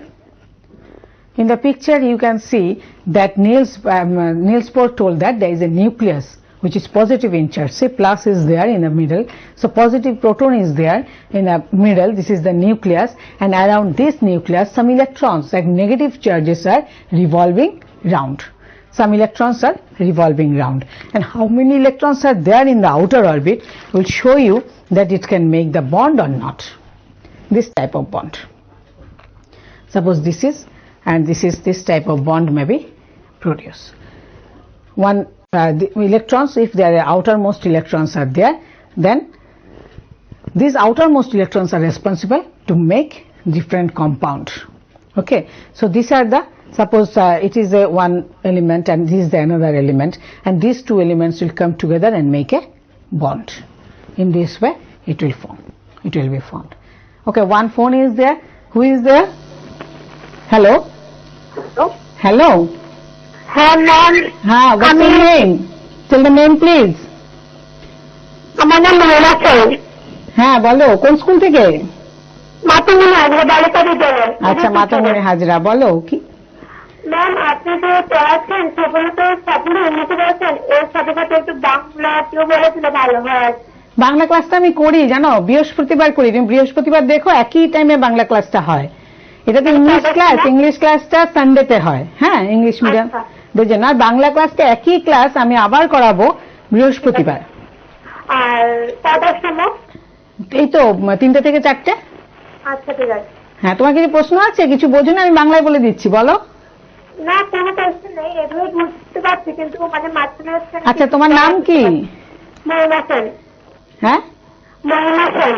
Speaker 1: In the picture you can see that Niels Bohr told that there is a nucleus which is positive in charge. Say plus is there in the middle, so positive proton is there in the middle. This is the nucleus, and around this nucleus some electrons, like negative charges, are revolving round. Some electrons are revolving round, and how many electrons are there in the outer orbit will show you that it can make the bond or not. This type of bond, suppose this is, and this type of bond may be produced. The electrons, if the outermost electrons are there, then these outermost electrons are responsible to make different compound. Okay, so these are the, suppose it is a one element and this is the another element, and these two elements will come together and make a bond. In this way it will be formed. Okay, one phone is there. Who is there? Hello. Hello.
Speaker 2: হ্যাঁ ma'am,
Speaker 1: What's your name? Tell the name please.
Speaker 2: আমার নাম মহিমা সেন।
Speaker 1: হ্যাঁ বলো, কোন school থেকে?
Speaker 2: মাতঙ্গিনী হাজরা বালিকা বিদ্যালয়।
Speaker 1: আচ্ছা, মাতঙ্গিনী হাজরা, বলো কি?
Speaker 2: ম্যাম, আপনি যে পড়াচ্ছেন সেগুলো তো ছাত্ররা উন্নতি করেছেন, এর সাথে সাথে একটু বাংলাটিও বলেছিল ভালো হয়।
Speaker 1: বাংলা ক্লাসটা আমি করি জানো, বৃহস্পতিবার করি। তুমি বৃহস্পতিবার দেখো, একই টাইমে বাংলা ক্লাসটা হয়। এটা তো ইংলিশ ক্লাসটা সানডেতে হয়। হ্যাঁ, ইংলিশ মিডিয়াম বুঝে না, বাংলা ক্লাসটা একই ক্লাস আমি আবার করাবো বৃহস্পতিবার।
Speaker 2: আর কটার সময়?
Speaker 1: এই তো 3টে থেকে 4টে।
Speaker 2: আচ্ছা ঠিক আছে।
Speaker 1: হ্যাঁ, তোমার কিছু প্রশ্ন আছে? কিছু বোঝো না? আমি বাংলায় বলে দিচ্ছি, বলো।
Speaker 2: না, কোনো প্রশ্ন নেই, এগুলো বুঝতে পারছি, কিন্তু মানে মাঝখানে হচ্ছে।
Speaker 1: আচ্ছা, তোমার নাম কি?
Speaker 2: মহিমা সেন।
Speaker 1: হ্যাঁ,
Speaker 2: মহিমা সেন।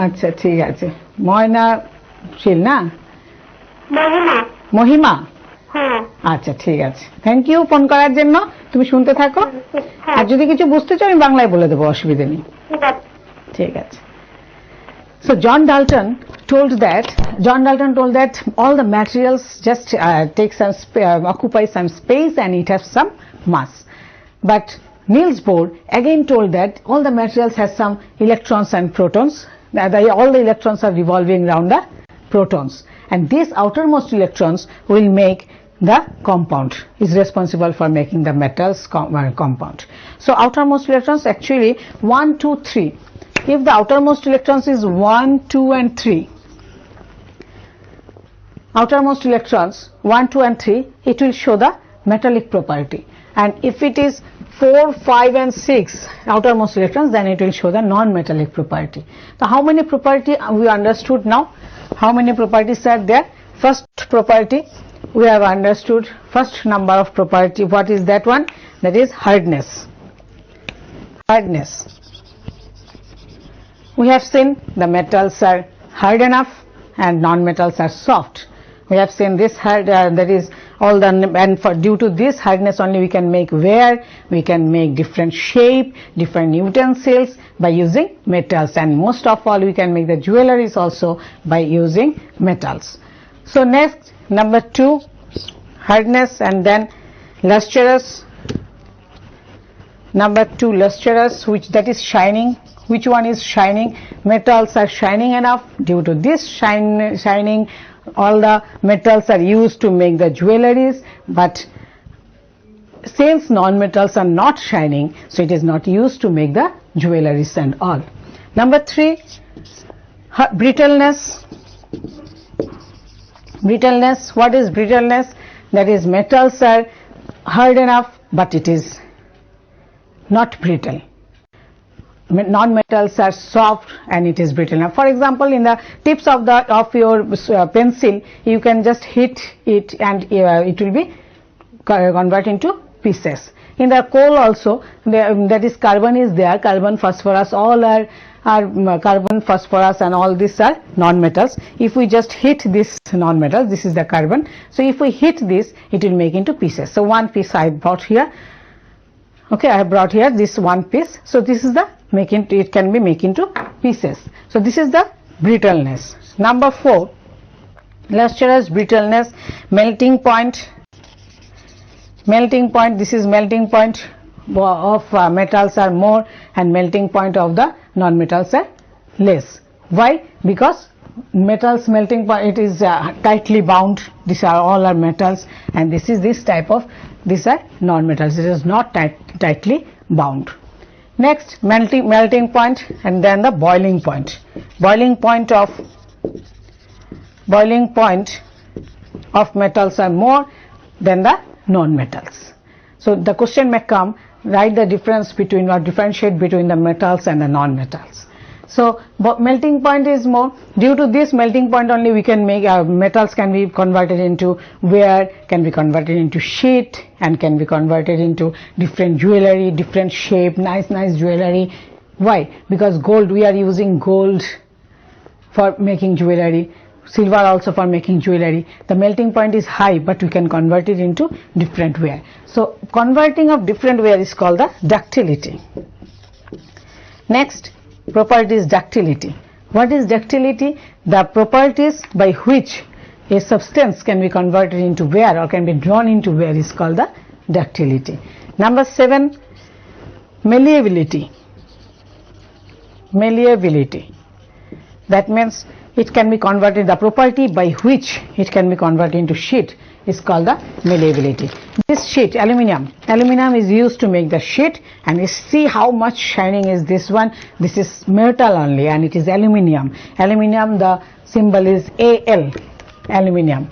Speaker 1: আচ্ছা ঠিক আছে, ময়নাশীল না,
Speaker 2: মহিমা।
Speaker 1: মহিমা।
Speaker 2: হ্যাঁ
Speaker 1: আচ্ছা ঠিক আছে, থ্যাংক ইউ ফোন করার জন্য। তুমি শুনতে থাকো,
Speaker 2: হ্যাঁ
Speaker 1: আর যদি কিছু বুঝতে চাও আমি বাংলায় বলে দেবো, অসুবিধা নেই।
Speaker 2: ঠিক আছে।
Speaker 1: ঠিক আছে। So John Dalton told that all the materials just take some occupy some space and it has some mass. But Niels Bohr again told that all the materials has some electrons and protons. All the electrons are revolving around the protons, and these outermost electrons will make the compound, is responsible for making the metals compound. So outermost electrons actually 1, 2, 3. If the outermost electrons is 1, 2 and 3, outermost electrons 1, 2 and 3, it will show the metallic property, and if it is 4, 5 and 6 outermost electrons, then it will show the non-metallic property. So how many property we understood now? How many properties are there? First property we have understood, first number of property. What is that one? That is hardness. Hardness. We have seen the metals are hard enough and non-metals are soft. We have seen this hard, that is all the, and for due to this hardness only we can make ware, we can make different shape, different utensils by using metals, and most of all we can make the jewelries also by using metals. So next, number 2, hardness, and then lustrous. Number 2, lustrous, which that is shining. Which one is shining? Metals are shining enough. Due to this shining, all the metals are used to make the jewelries, but since non-metals are not shining, so it is not used to make the jewelries and all. Number 3, brittleness. Brittleness, what is brittleness? That is metals are hard enough, but it is not brittle. Non-metals are soft and it is brittle. Now, for example, in the tips of your pencil, you can just hit it and it will be converted into pieces. In the coal also, that is carbon is there, carbon, phosphorus, all are carbon, phosphorus and all these are non-metals. If we just hit this non-metal, this is the carbon, so if we hit this, it will make into pieces. So one piece I brought here. Okay, I have brought here this one piece. So this is the it can be made into pieces. So this is the brittleness. Number 4, lustrous, brittleness, melting point. Melting point, this is melting point of metals are more and melting point of the non-metals are less. Why? Because metals melting point, it is tightly bound. These are all are metals, and this is this type of, these are non-metals. It is not tightly bound. Next, melting point, and then the boiling point. Boiling point of metals are more than the non-metals. So the question may come, write the difference between or differentiate between the metals and the non-metals. So melting point is more. Due to this melting point only we can make metals can be converted into ware, can be converted into sheet, and can be converted into different jewelry, different shape, nice jewelry. Why? Because gold, we are using gold for making jewelry, silver also for making jewelry. The melting point is high, but we can convert it into different ware. So converting of different ware is called the ductility. Next property is ductility. What is ductility? The properties by which a substance can be converted into ware or can be drawn into ware is called the ductility. Number 7, malleability. Malleability, that means it can be converted, the property by which it can be converted into sheet is called the malleability. This sheet, aluminum is used to make the sheet, and you see how much shining is this one. This is metal only and it is aluminum. The symbol is Al. Aluminum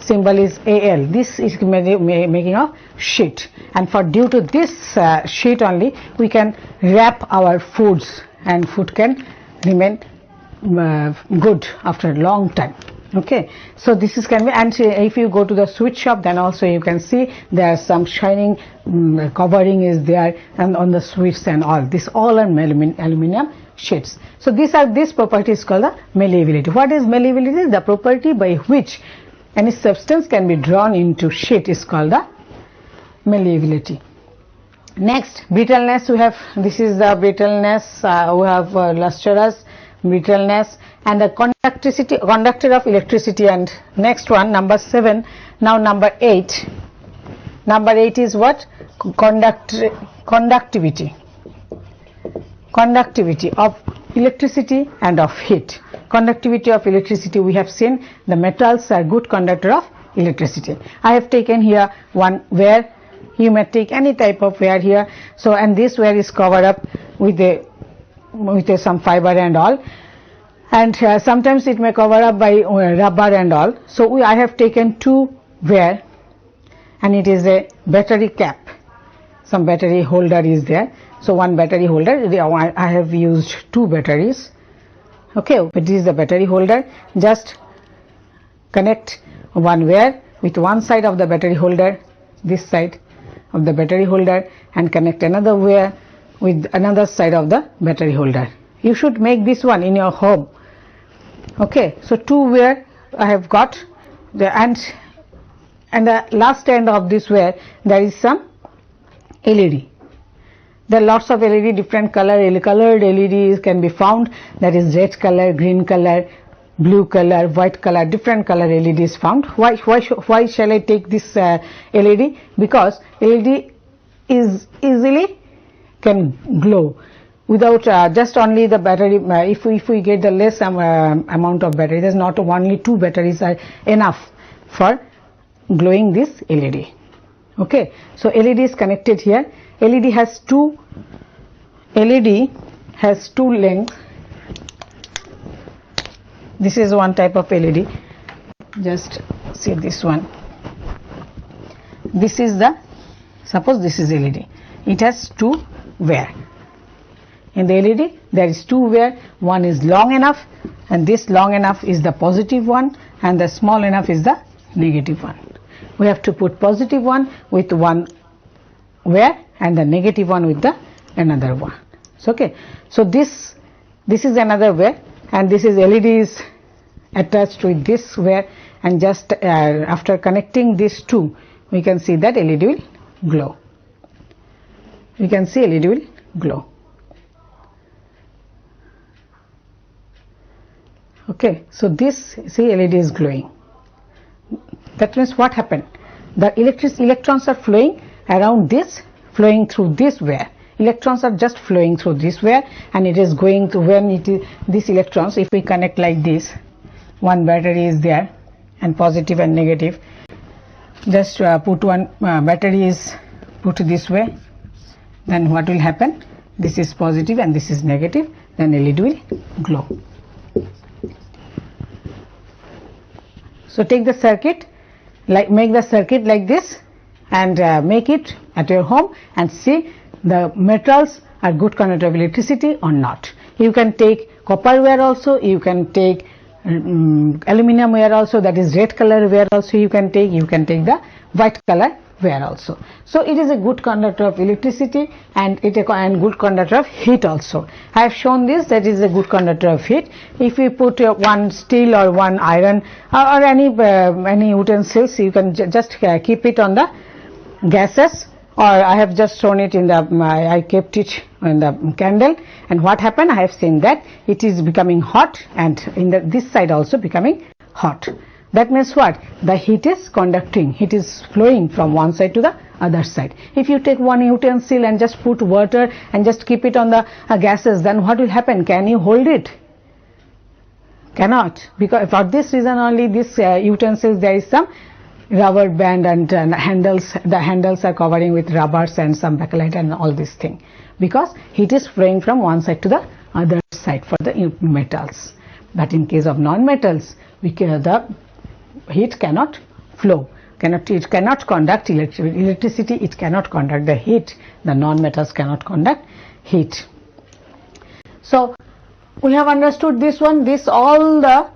Speaker 1: symbol is Al. This is making a sheet, and for due to this sheet only we can wrap our foods, and food can remain good after a long time. Okay, so this is can be, and if you go to the sweet shop, then also you can see there are some shining covering is there and on the sweets and all. This all are aluminum sheets. So this property is called the malleability. What is malleability? The property by which any substance can be drawn into sheet is called the malleability. Next, brittleness. We have, this is the brittleness. We have lustrous, brittleness, and the conductor of electricity. And next one, number 7. Now number 8. Number 8 is what? Conductivity of electricity and of heat. Conductivity of electricity, we have seen the metals are good conductor of electricity. I have taken here one wire. You may take any type of wire here. So, and this wire is covered up with some fiber and all, and sometimes it may cover up by rubber and all. So I have taken 2 wire, and it is a battery cap. Some battery holder is there. So one battery holder, I have used 2 batteries. Okay, it is the battery holder. Just connect one wire with one side of the battery holder, this side of the battery holder, and connect another wire with another side of the battery holder. You should make this one in your home. Okay, so 2 wire I have got, and the last end of this wire there is some LED. There are lots of LED, different colored LEDs can be found. That is red color, green color, blue color, white color, different color LEDs found. Why shall I take this LED? Because LED is easily can glow without just only the battery. If we get the less amount of battery, there's not only 2 batteries are enough for glowing this LED. Okay, so LED is connected here. LED has two lengths. This is one type of LED. Just see this one. This is the, suppose this is LED. It has 2 wire. In the LED there is 2 wire. One is long enough, and this long enough is the positive one, and the small enough is the negative one. We have to put positive one with one wire and the negative one with the another one. So, okay, so this is another wire, and this is LED is attached with this wire, and just after connecting these 2, we can see that LED will glow. We can see LED will glow. Okay, so this, see, LED is glowing. That means what happened? The electrons are flowing around this, flowing through this wire. Electrons are just flowing through this wire, and it is going to, when it is these electrons, if we connect like this, one battery is there and positive and negative. Just put one battery is put this way, then what will happen? This is positive and this is negative, then LED will glow. So take the circuit, make the circuit like this, and make it at your home and see the metals are good conductor of electricity or not. You can take copper wire also, you can take aluminum wire also, that is red color wire also you can take the white color wire also. So it is a good conductor of electricity, and it is a good conductor of heat also. I have shown this, that is a good conductor of heat. If you put one steel or one iron or any utensils, you can just keep it on the gases, or I have just shown it in the I kept it in the candle, and what happened, I have seen that it is becoming hot, and in this side also becoming hot. That means what? The heat is conducting, it is flowing from one side to the other side. If you take one utensil and just put water and just keep it on the gases, then what will happen? Can you hold it? Cannot, because for this reason only this utensils there is some rubber band and handles. The handles are covering with rubbers and some bakelite and all this thing, because heat is flowing from one side to the other side for the metals. But in case of non-metals, the heat cannot flow, it cannot conduct electricity, it cannot conduct the heat. The non-metals cannot conduct heat. So we have understood this one, this all the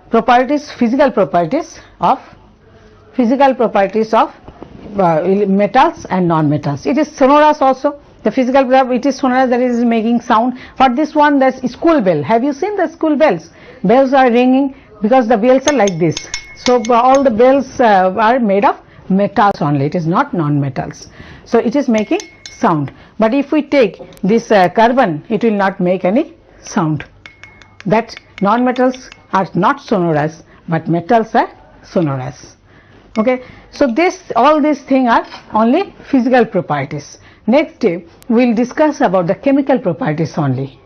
Speaker 1: properties, physical properties of metals and non-metals. It is sonorous also. The physical property, it is sonorous, that is making sound. For this one, that's school bell. Have you seen the school bells? Bells are ringing because the bells are like this. So all the bells are made of metals only. It is not non-metals. So it is making sound. But if we take this carbon, it will not make any sound. That non-metals are not sonorous, but metals are sonorous. Okay. So all these things are only physical properties. Next day we will discuss about the chemical properties only.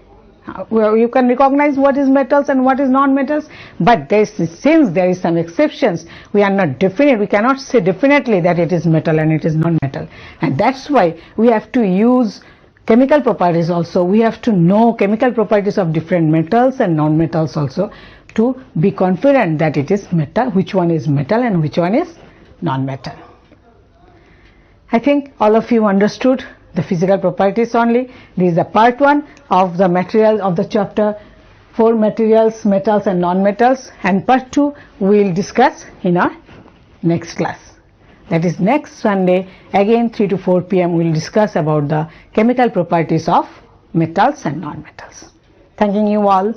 Speaker 1: You can recognize what is metals and what is non-metals, but since there is some exceptions, we are not definite, we cannot say definitely that it is metal and it is non-metal, and that's why we have to use chemical properties also. We have to know chemical properties of different metals and non-metals also to be confident that it is metal, which one is metal and which one is non-metal. I think all of you understood the physical properties only. This is the part 1 of the material of the chapter 4, materials, metals and non-metals, and part 2 we will discuss in our next class. That is next Sunday, again 3 to 4 p.m. we will discuss about the chemical properties of metals and non-metals. Thanking you all.